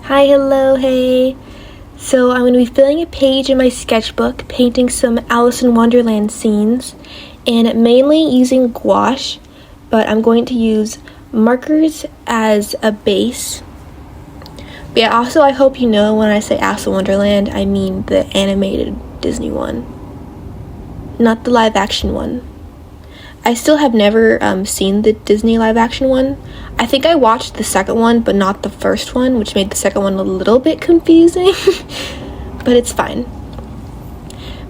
Hi, hello, hey. So I'm going to be filling a page in my sketchbook, painting some Alice in Wonderland scenes, and mainly using gouache, but I'm going to use markers as a base. But yeah, also I hope you know when I say Alice in Wonderland, I mean the animated Disney one, not the live action one. I still have never seen the Disney live action one. I think I watched the second one, but not the first one, which made the second one a little bit confusing, but it's fine.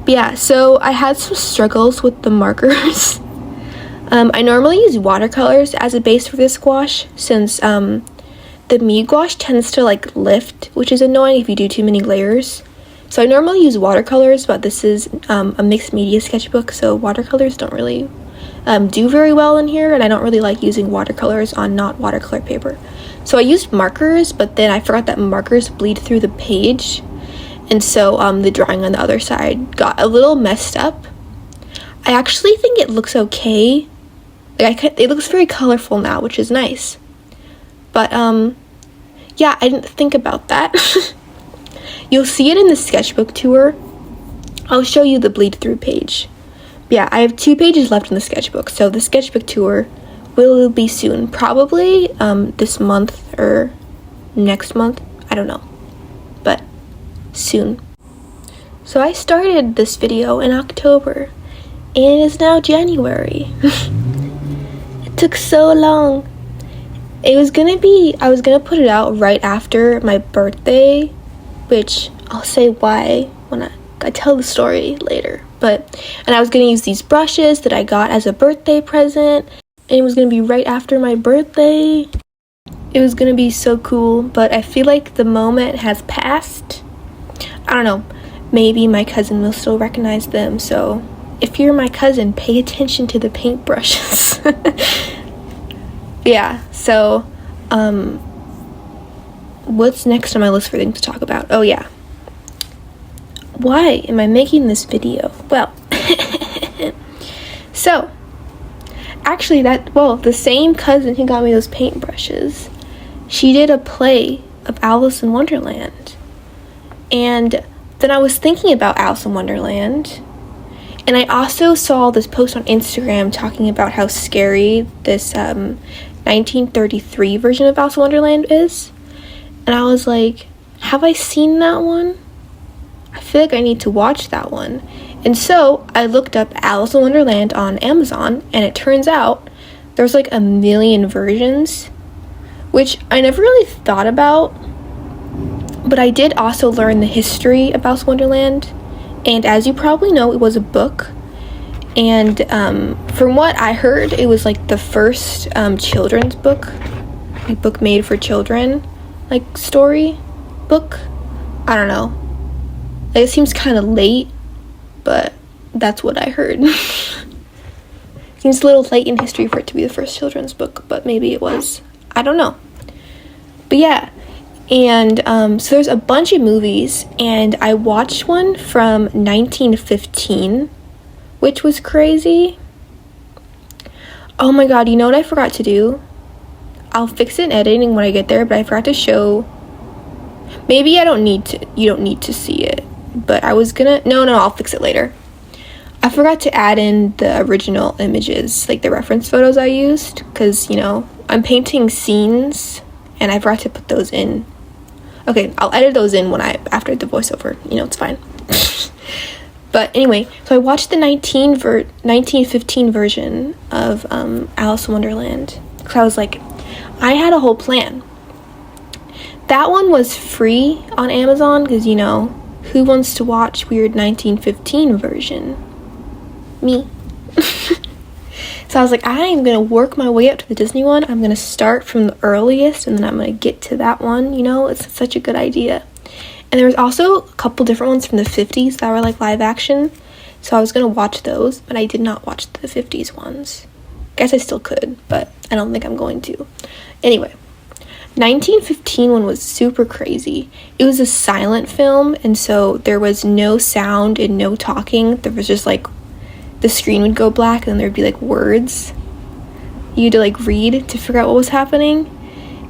But yeah, so I had some struggles with the markers. I normally use watercolors as a base for this gouache, since the Miya gouache tends to like lift, which is annoying if you do too many layers. So I normally use watercolors, but this is a mixed media sketchbook, so watercolors don't really do very well in here, and I don't really like using watercolors on not watercolor paper. So I used markers, but then I forgot that markers bleed through the page, and so the drawing on the other side got a little messed up. I actually think it looks okay. It looks very colorful now, which is nice. But yeah, I didn't think about that. You'll see it in the sketchbook tour. I'll show you the bleed through page. Yeah, I have 2 pages left in the sketchbook, so the sketchbook tour will be soon, probably this month or next month, I don't know, but soon. So I started this video in October, and it is now January. It took so long. I was gonna put it out right after my birthday, which I'll say why when I tell the story later. And I was gonna use these brushes that I got as a birthday present, and it was gonna be right after my birthday. It was gonna be so cool, but I feel like the moment has passed. I don't know, maybe my cousin will still recognize them, so if you're my cousin, pay attention to the paintbrushes. Yeah, so what's next on my list for things to talk about? Oh yeah, why am I making this video? Well, so actually the same cousin who got me those paintbrushes, she did a play of Alice in Wonderland, and then I was thinking about Alice in Wonderland, and I also saw this post on Instagram talking about how scary this 1933 version of Alice in Wonderland is, and I was like, have I seen that one? I feel like I need to watch that one. And so I looked up Alice in Wonderland on Amazon, and it turns out there's like a million versions, which I never really thought about, but I did also learn the history of Alice in Wonderland, and as you probably know, it was a book, and from what I heard, it was like the first children's book, like book made for children, like story book. I don't know. It seems kind of late, but that's what I heard. Seems a little late in history for it to be the first children's book, but maybe it was. I don't know. But yeah, and so there's a bunch of movies, and I watched one from 1915, which was crazy. Oh my god, you know what I forgot to do? I'll fix it in editing when I get there, but I forgot to show. Maybe you don't need to see it. But I was gonna, no, I'll fix it later. I forgot to add in the original images, like the reference photos I used, because, you know, I'm painting scenes, and I forgot to put those in. Okay, I'll edit those in after the voiceover, you know, it's fine. But anyway, so I watched the 1915 version of Alice in Wonderland, because I was like, I had a whole plan. That one was free on Amazon, because, you know, who wants to watch weird 1915 version? Me. So I was like, I am going to work my way up to the Disney one. I'm going to start from the earliest, and then I'm going to get to that one. You know, it's such a good idea. And there was also a couple different ones from the 50s that were like live action. So I was going to watch those, but I did not watch the 50s ones. Guess I still could, but I don't think I'm going to. Anyway. 1915 one was super crazy. It was a silent film, and so there was no sound and no talking. There was just like the screen would go black, and then there'd be like words you had to like read to figure out what was happening.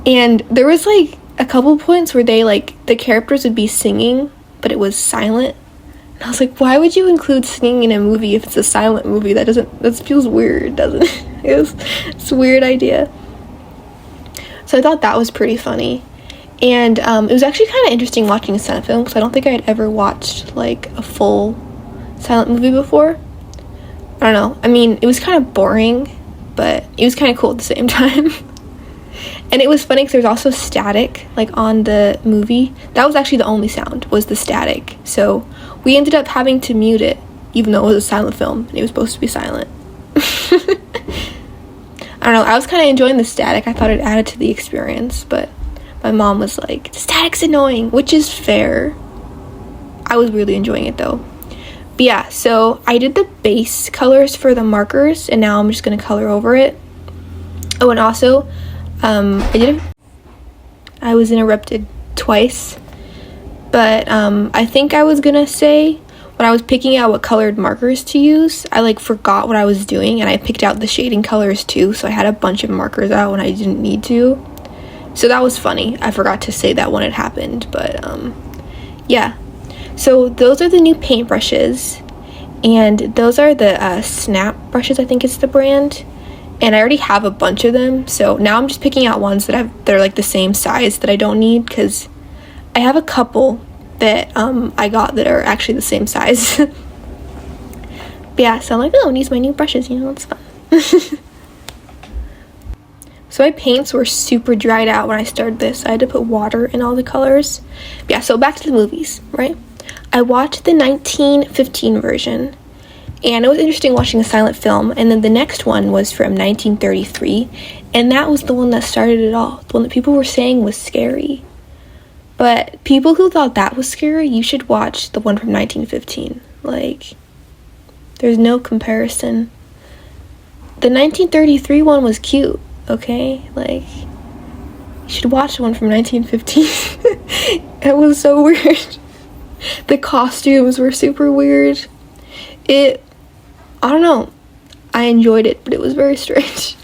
And there was like a couple points where they, like, the characters would be singing, but it was silent. And I was like, why would you include singing in a movie if it's a silent movie? That feels weird, doesn't it? It's a weird idea. So I thought that was pretty funny. And it was actually kind of interesting watching a silent film, because I don't think I had ever watched, like, a full silent movie before. I don't know. I mean, it was kind of boring, but it was kind of cool at the same time. And it was funny because there was also static, like, on the movie. That was actually the only sound, was the static. So we ended up having to mute it, even though it was a silent film, and it was supposed to be silent. I don't know. I was kind of enjoying the static. I thought it added to the experience, but my mom was like, the static's annoying, which is fair. I was really enjoying it, though. But yeah, so I did the base colors for the markers, and now I'm just going to color over it. Oh, and also, I was interrupted twice, but I think I was going to say, when I was picking out what colored markers to use, I, like, forgot what I was doing, and I picked out the shading colors too, so I had a bunch of markers out when I didn't need to. So that was funny. I forgot to say that when it happened, but yeah. So those are the new paintbrushes, and those are the Snap brushes, I think it's the brand. And I already have a bunch of them, so now I'm just picking out ones that are like the same size that I don't need, because I have a couple that I got that are actually the same size. But yeah, so I'm like, oh, these are my new brushes, you know, it's fun. So my paints were super dried out when I started this. I had to put water in all the colors. But yeah, so back to the movies, right? I watched the 1915 version, and it was interesting watching a silent film. And then the next one was from 1933, and that was the one that started it all. The one that people were saying was scary. But people who thought that was scary, you should watch the one from 1915. Like, there's no comparison. The 1933 one was cute, okay? Like, you should watch the one from 1915. It was so weird. The costumes were super weird. I don't know. I enjoyed it, but it was very strange.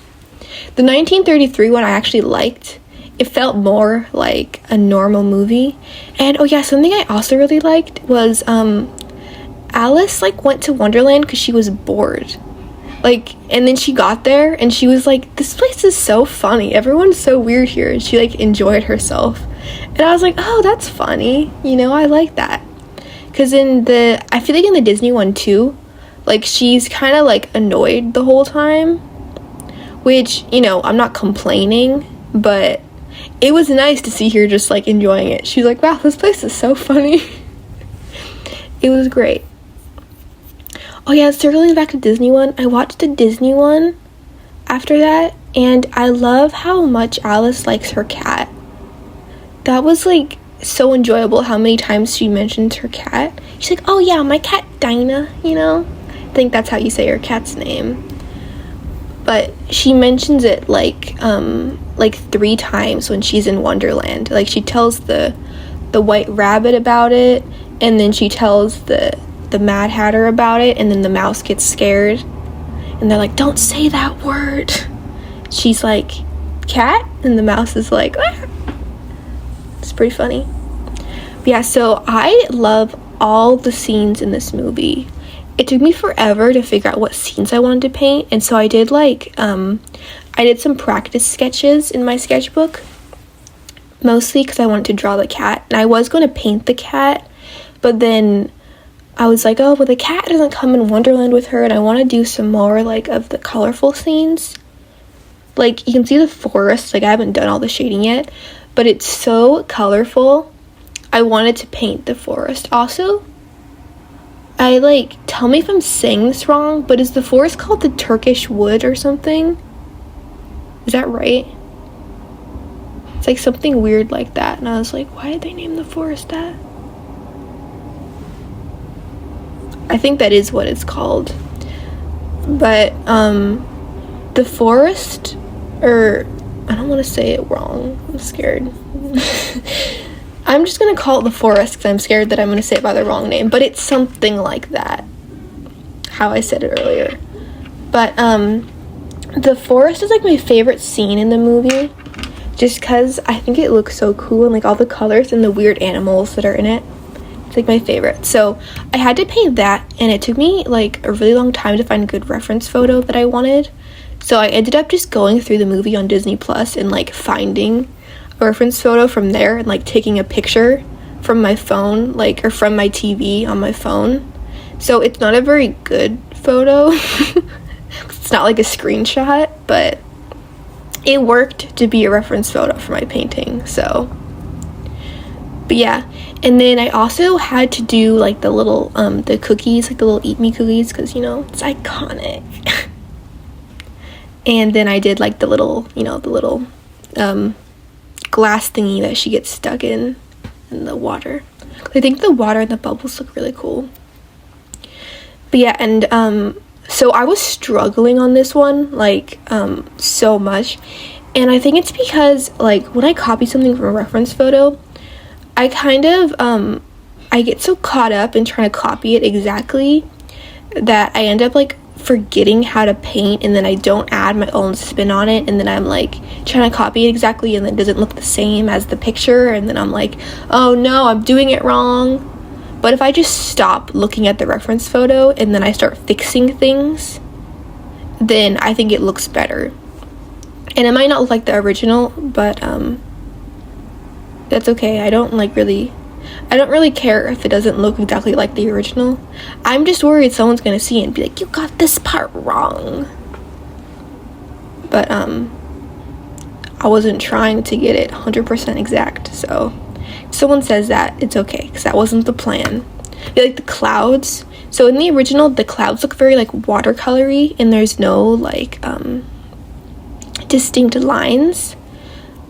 The 1933 one I actually liked. It felt more like a normal movie. And oh yeah, something I also really liked was Alice, like, went to Wonderland because she was bored. Like, and then she got there and she was like, this place is so funny. Everyone's so weird here. And she, like, enjoyed herself. And I was like, oh, that's funny. You know, I like that. Because I feel like in the Disney one too, like, she's kind of, like, annoyed the whole time. Which, you know, I'm not complaining, but it was nice to see her just, like, enjoying it. She was like, wow, this place is so funny. It was great. Oh yeah, circling back to Disney one, I watched the Disney one after that, and I love how much Alice likes her cat. That was, like, so enjoyable how many times she mentioned her cat. She's like, oh yeah, my cat Dinah, you know? I think that's how you say her cat's name. But she mentions it, like 3 times when she's in Wonderland. Like, she tells the White Rabbit about it, and then she tells the Mad Hatter about it, and then the mouse gets scared. And they're like, don't say that word. She's like, cat? And the mouse is like, ah. It's pretty funny. But yeah, so I love all the scenes in this movie. It took me forever to figure out what scenes I wanted to paint, and so I did, like, I did some practice sketches in my sketchbook, mostly because I wanted to draw the cat, and I was going to paint the cat, but then I was like, oh, but the cat doesn't come in Wonderland with her, and I want to do some more, like, of the colorful scenes. Like, you can see the forest. Like, I haven't done all the shading yet, but it's so colorful. I wanted to paint the forest. Also, tell me if I'm saying this wrong, but is the forest called the Turkish Wood or something? Is that right? It's like something weird like that, and I was like, why did they name the forest that? I think that is what it's called. But the forest, or I don't want to say it wrong. I'm scared. I'm just going to call it the forest because I'm scared that I'm going to say it by the wrong name. But it's something like that, how I said it earlier. But the forest is, like, my favorite scene in the movie just because I think it looks so cool, and like all the colors and the weird animals that are in it. It's like my favorite. So I had to paint that, and it took me like a really long time to find a good reference photo that I wanted. So I ended up just going through the movie on Disney Plus and like finding a reference photo from there and like taking a picture from my phone, like, or from my TV on my phone. So it's not a very good photo. It's not like a screenshot, but it worked to be a reference photo for my painting. So, but yeah. And then I also had to do like the little the cookies, like the little Eat Me cookies, because you know it's iconic. And then I did like the little, you know, the little glass thingy that she gets stuck in the water. I think the water and the bubbles look really cool. But yeah, and so I was struggling on this one, like, so much. And I think it's because, like, when I copy something from a reference photo, I kind of, I get so caught up in trying to copy it exactly that I end up, like, forgetting how to paint, and then I don't add my own spin on it, and then I'm, like, trying to copy it exactly, and then it doesn't look the same as the picture, and then I'm like, oh, no, I'm doing it wrong. But if I just stop looking at the reference photo and then I start fixing things, then I think it looks better. And it might not look like the original, but that's okay. I don't really care if it doesn't look exactly like the original. I'm just worried someone's gonna see it and be like, you got this part wrong. But I wasn't trying to get it 100% exact, so if someone says that, it's okay, because that wasn't the plan. Yeah, like the clouds. So in the original, the clouds look very like watercolory, and there's no like distinct lines.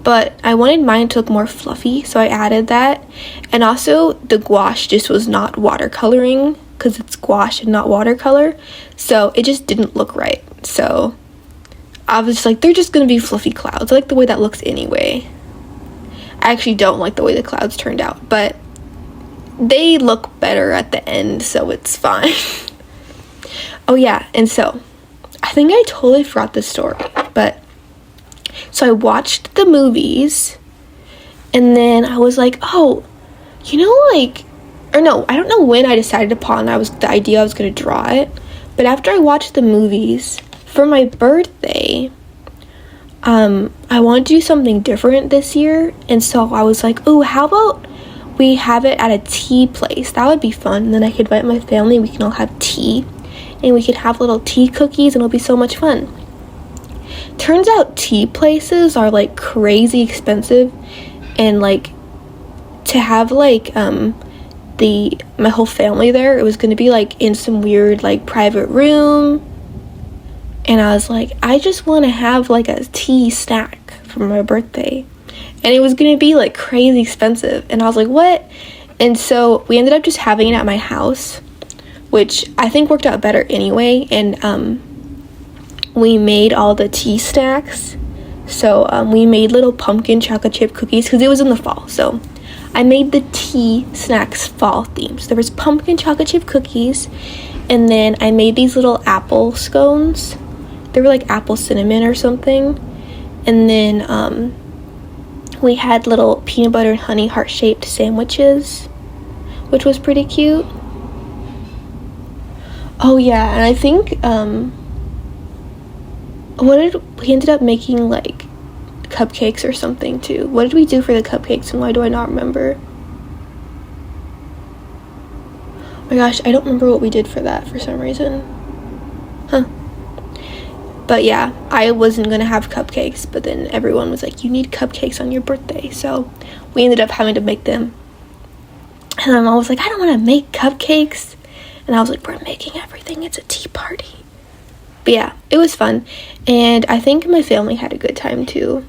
But I wanted mine to look more fluffy, so I added that. And also, the gouache just was not watercoloring, because it's gouache and not watercolor. So it just didn't look right. So I was just like, they're just gonna be fluffy clouds. I like the way that looks anyway. I actually don't like the way the clouds turned out, but they look better at the end, so it's fine. Oh yeah, and so I think I totally forgot this story, but so I watched the movies, and then I was like, oh, you know, like, or no, I don't know when I decided upon the idea I was gonna draw it, but after I watched the movies for my birthday, I wanted to do something different this year, and so I was like, oh, how about we have it at a tea place? That would be fun. And then I could invite my family, we can all have tea, and we could have little tea cookies, and it'll be so much fun. Turns out tea places are like crazy expensive, and like to have like my whole family there, it was going to be like in some weird like private room. And I was like, I just want to have like a tea snack for my birthday. And it was going to be like crazy expensive. And I was like, what? And so we ended up just having it at my house, which I think worked out better anyway. And we made all the tea snacks. So we made little pumpkin chocolate chip cookies because it was in the fall. So I made the tea snacks fall themed. So there was pumpkin chocolate chip cookies. And then I made these little apple scones. They were like apple cinnamon or something. And then we had little peanut butter and honey heart-shaped sandwiches, which was pretty cute. Oh yeah, and I think we ended up making like cupcakes or something too. What did we do for the cupcakes, and why do I not remember? Oh my gosh, I don't remember what we did for that for some reason. Huh. But yeah, I wasn't gonna have cupcakes, but then everyone was like, you need cupcakes on your birthday, so we ended up having to make them. And then I was like, I don't want to make cupcakes. And I was like, we're making everything, it's a tea party. But yeah, it was fun, and I think my family had a good time too.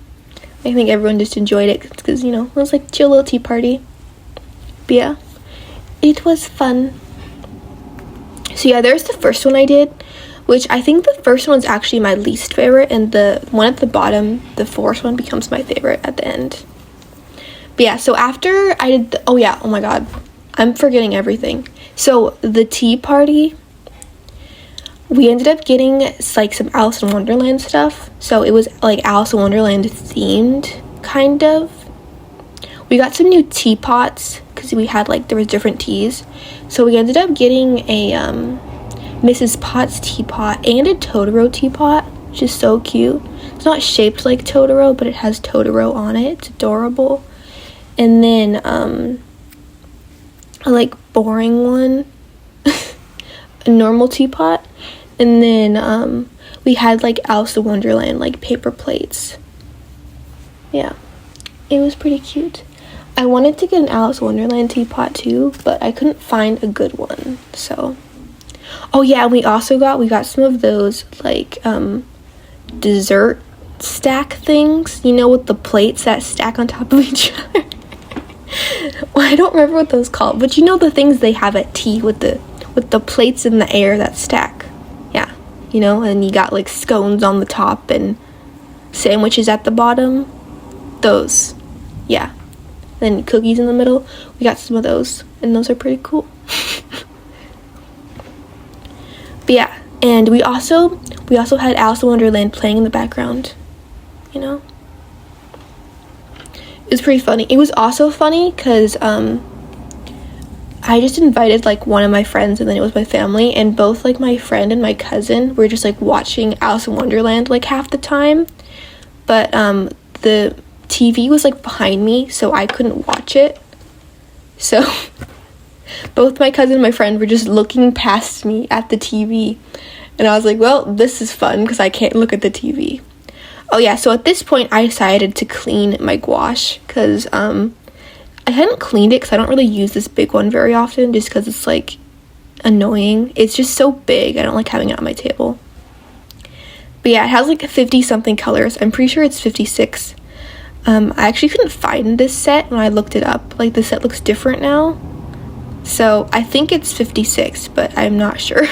I think everyone just enjoyed it because, you know, it was like a chill little tea party. But yeah, it was fun. So yeah, there's the first one I did, which I think the first one's actually my least favorite, and the one at the bottom, the fourth one, becomes my favorite at the end. But yeah, so after I did oh my god, I'm forgetting everything. So the tea party, we ended up getting like some Alice in Wonderland stuff. So it was like Alice in Wonderland themed, kind of. We got some new teapots because we had like, there was different teas. So we ended up getting a Mrs. Potts teapot and a Totoro teapot, which is so cute. It's not shaped like Totoro, but it has Totoro on it. It's adorable. And then a like boring one, a normal teapot. And then we had like Alice in Wonderland like paper plates. Yeah, it was pretty cute. I wanted to get an Alice in Wonderland teapot too, but I couldn't find a good one. So, oh yeah, we got some of those like dessert stack things, you know, with the plates that stack on top of each other. Well, I don't remember what those called, but you know the things they have at tea with the plates in the air that stack. Yeah, you know, and you got like scones on the top and sandwiches at the bottom. Those, yeah. Then cookies in the middle. We got some of those, and those are pretty cool. But yeah, and we also had Alice in Wonderland playing in the background, you know. It was pretty funny. It was also funny because I just invited like one of my friends, and then it was my family, and both like my friend and my cousin were just like watching Alice in Wonderland like half the time, but the TV was like behind me, so I couldn't watch it. So both my cousin and my friend were just looking past me at the TV, and I was like, well, this is fun because I can't look at the TV. Oh yeah, so at this point I decided to clean my gouache because I hadn't cleaned it because I don't really use this big one very often, just because it's like annoying. It's just so big, I don't like having it on my table. But yeah, it has like 50 something colors. I'm pretty sure it's 56. I actually couldn't find this set when I looked it up. Like, the set looks different now. So I think it's 56, but I'm not sure.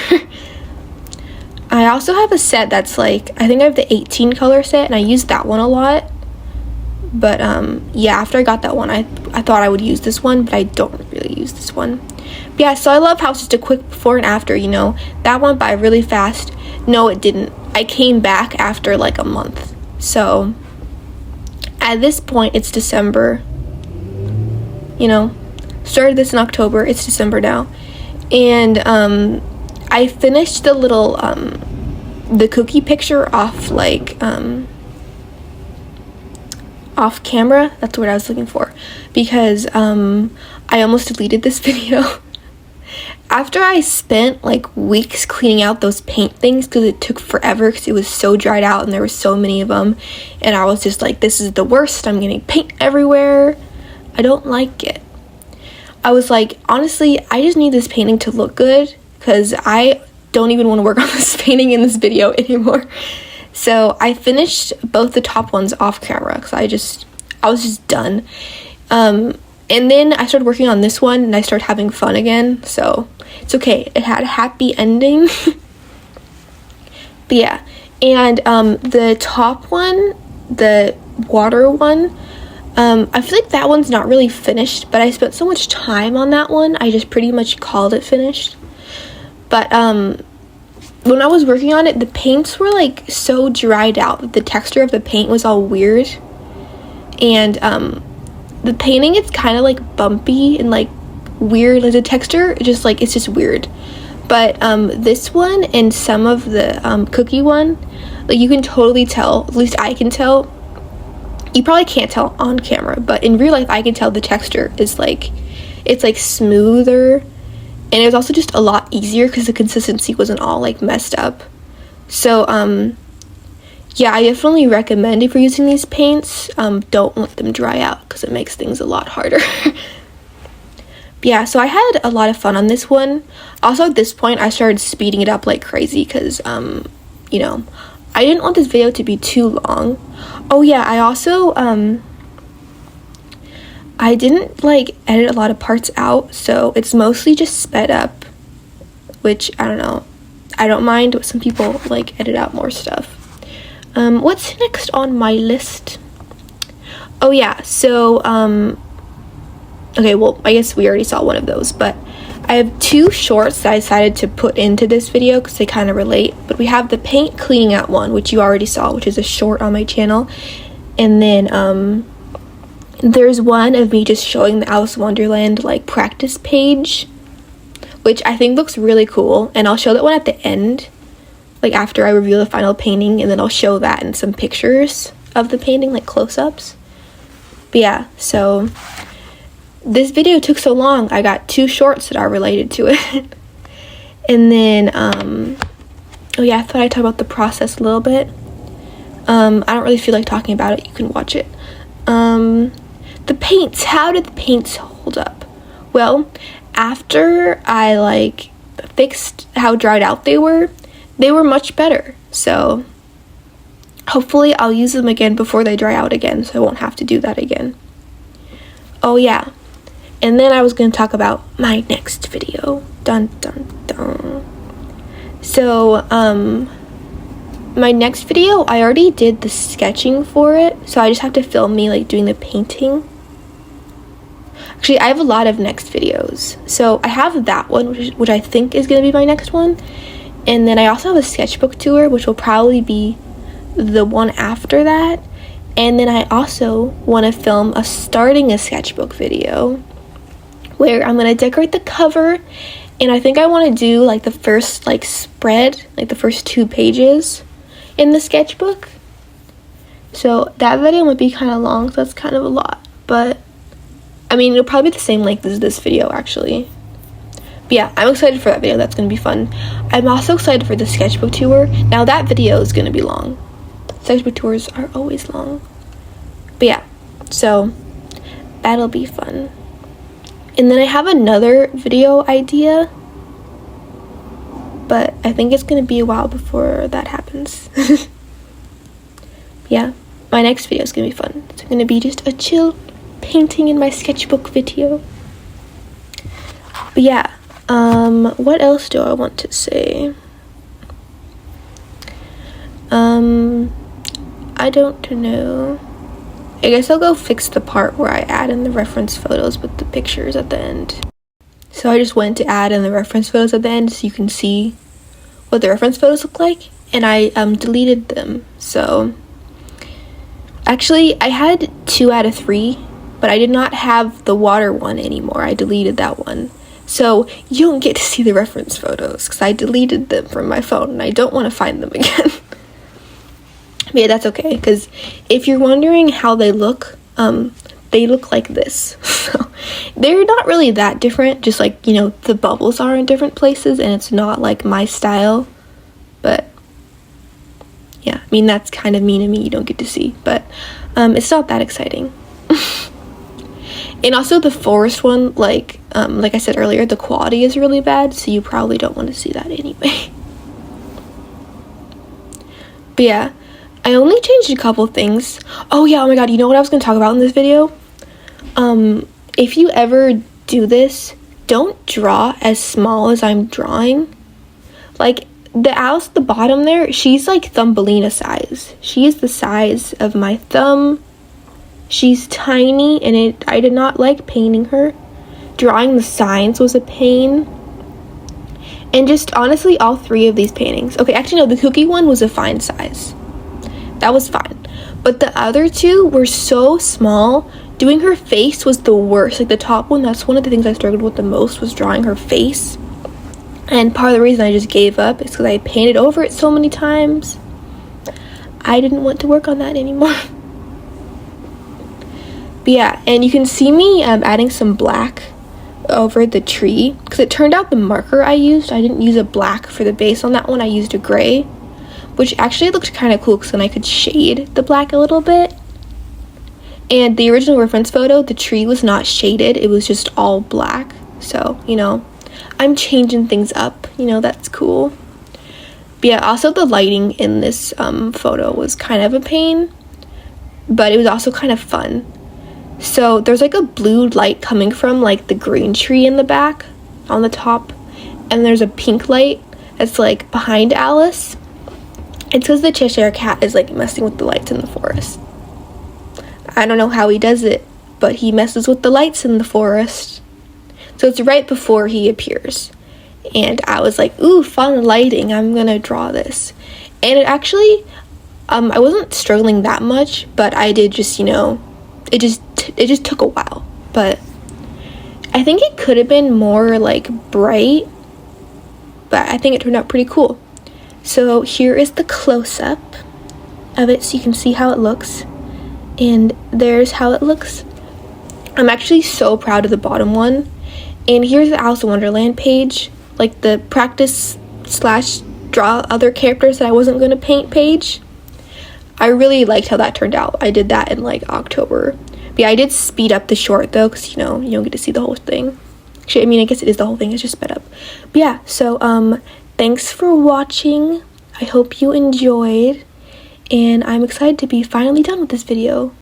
I also have a set that's like, I think I have the 18 color set, and I use that one a lot. But yeah, after I got that one, I thought I would use this one, but I don't really use this one. But yeah, so I love how it's just a quick before and after, you know. That went by really fast. No, it didn't. I came back after like a month. So at this point, it's December. You know, started this in October. It's December now. And I finished the little, the cookie picture off, like, off camera. That's the word I was looking for. Because I almost deleted this video. After I spent like weeks cleaning out those paint things, because it took forever because it was so dried out and there were so many of them, and I was just like, this is the worst, I'm getting paint everywhere, I don't like it. I was like, honestly, I just need this painting to look good because I don't even want to work on this painting in this video anymore. So I finished both the top ones off camera because I was just done. And then I started working on this one, and I started having fun again, so it's okay. It had a happy ending. But yeah, and the top one, the water one, I feel like that one's not really finished, but I spent so much time on that one, I just pretty much called it finished. But when I was working on it, the paints were like so dried out. The texture of the paint was all weird, and the painting, it's kind of like bumpy and like weird. Like the texture, just like, it's just weird. But this one and some of the cookie one, like, you can totally tell, at least I can tell. You probably can't tell on camera, but in real life I can tell the texture is like, it's like smoother, and it was also just a lot easier because the consistency wasn't all like messed up. So yeah, I definitely recommend, if you're using these paints, don't let them dry out because it makes things a lot harder. Yeah, so I had a lot of fun on this one. Also, at this point, I started speeding it up like crazy because, you know, I didn't want this video to be too long. Oh yeah, I also, I didn't like edit a lot of parts out, so it's mostly just sped up, which, I don't know, I don't mind, but some people like edit out more stuff. What's next on my list? Oh yeah, so okay, well, I guess we already saw one of those, but I have two shorts that I decided to put into this video because they kind of relate. But we have the paint cleaning out one, which you already saw, which is a short on my channel, and then there's one of me just showing the Alice in Wonderland like practice page, which I think looks really cool, and I'll show that one at the end, like after I reveal the final painting, and then I'll show that and some pictures of the painting, like close-ups. But yeah, so this video took so long. I got 2 shorts that are related to it. And then oh yeah, I thought I'd talk about the process a little bit. I don't really feel like talking about it. You can watch it. The paints, how did the paints hold up? Well, after I like fixed how dried out they were much better. So hopefully I'll use them again before they dry out again, so I won't have to do that again. Oh yeah, and then I was going to talk about my next video. Dun dun dun. So my next video, I already did the sketching for it, so I just have to film me like doing the painting. Actually, I have a lot of next videos. So I have that one, which I think is going to be my next one. And then I also have a sketchbook tour, which will probably be the one after that. And then I also want to film a starting a sketchbook video where I'm going to decorate the cover. And I think I want to do like the first like spread, like the first 2 pages in the sketchbook. So that video might be kind of long, so that's kind of a lot. But I mean, it'll probably be the same length as this video actually. But yeah, I'm excited for that video. That's going to be fun. I'm also excited for the sketchbook tour. Now that video is going to be long. Sketchbook tours are always long. But yeah, so that'll be fun. And then I have another video idea, but I think it's going to be a while before that happens. Yeah, my next video is going to be fun. It's going to be just a chill painting in my sketchbook video. But yeah, what else do I want to say? I don't know. I guess I'll go fix the part where I add in the reference photos with the pictures at the end. So I just went to add in the reference photos at the end so you can see what the reference photos look like, and I deleted them. So actually I had 2 out of 3, but I did not have the water one anymore. I deleted that one. So you don't get to see the reference photos because I deleted them from my phone and I don't want to find them again. Yeah, that's okay, because if you're wondering how they look like this. So they're not really that different, just like, you know, the bubbles are in different places and it's not like my style. But yeah, I mean, that's kind of mean of me, you don't get to see, but it's not that exciting. And also the forest one, like I said earlier, the quality is really bad, so you probably don't want to see that anyway. But yeah, I only changed a couple things. Oh yeah, oh my god, you know what I was going to talk about in this video? If you ever do this, don't draw as small as I'm drawing. Like, the Alice at the bottom there, she's like Thumbelina size. She is the size of my thumb. She's tiny, and I did not like painting her. Drawing the signs was a pain. And just honestly, all 3 of these paintings. Okay, actually no, the cookie one was a fine size. That was fine. But the other 2 were so small. Doing her face was the worst. Like the top one, that's one of the things I struggled with the most, was drawing her face. And part of the reason I just gave up is because I painted over it so many times. I didn't want to work on that anymore. But yeah, and you can see me adding some black over the tree, because it turned out the marker I didn't use a black for the base on that one. I used a gray, which actually looked kind of cool because then I could shade the black a little bit. And the original reference photo, the tree was not shaded, it was just all black. So, you know, I'm changing things up, you know, that's cool. But yeah, also the lighting in this photo was kind of a pain, but it was also kind of fun. So there's like a blue light coming from like the green tree in the back on the top, and there's a pink light that's like behind Alice. It's because the Cheshire Cat is like messing with the lights in the forest. I don't know how he does it, but he messes with the lights in the forest. So it's right before he appears, and I was like, ooh, fun lighting, I'm gonna draw this. And it actually I wasn't struggling that much, but I did just, you know, it just it just took a while, but I think it could have been more like bright, but I think it turned out pretty cool. So here is the close-up of it so you can see how it looks, and there's how it looks. I'm actually so proud of the bottom one. And here's the Alice in Wonderland page, like the practice / draw other characters that I wasn't going to paint page. I really liked how that turned out. I did that in like October. But yeah, I did speed up the short though, because you know, you don't get to see the whole thing. Actually, I mean, I guess it is the whole thing, it's just sped up. But yeah, so thanks for watching. I hope you enjoyed, and I'm excited to be finally done with this video.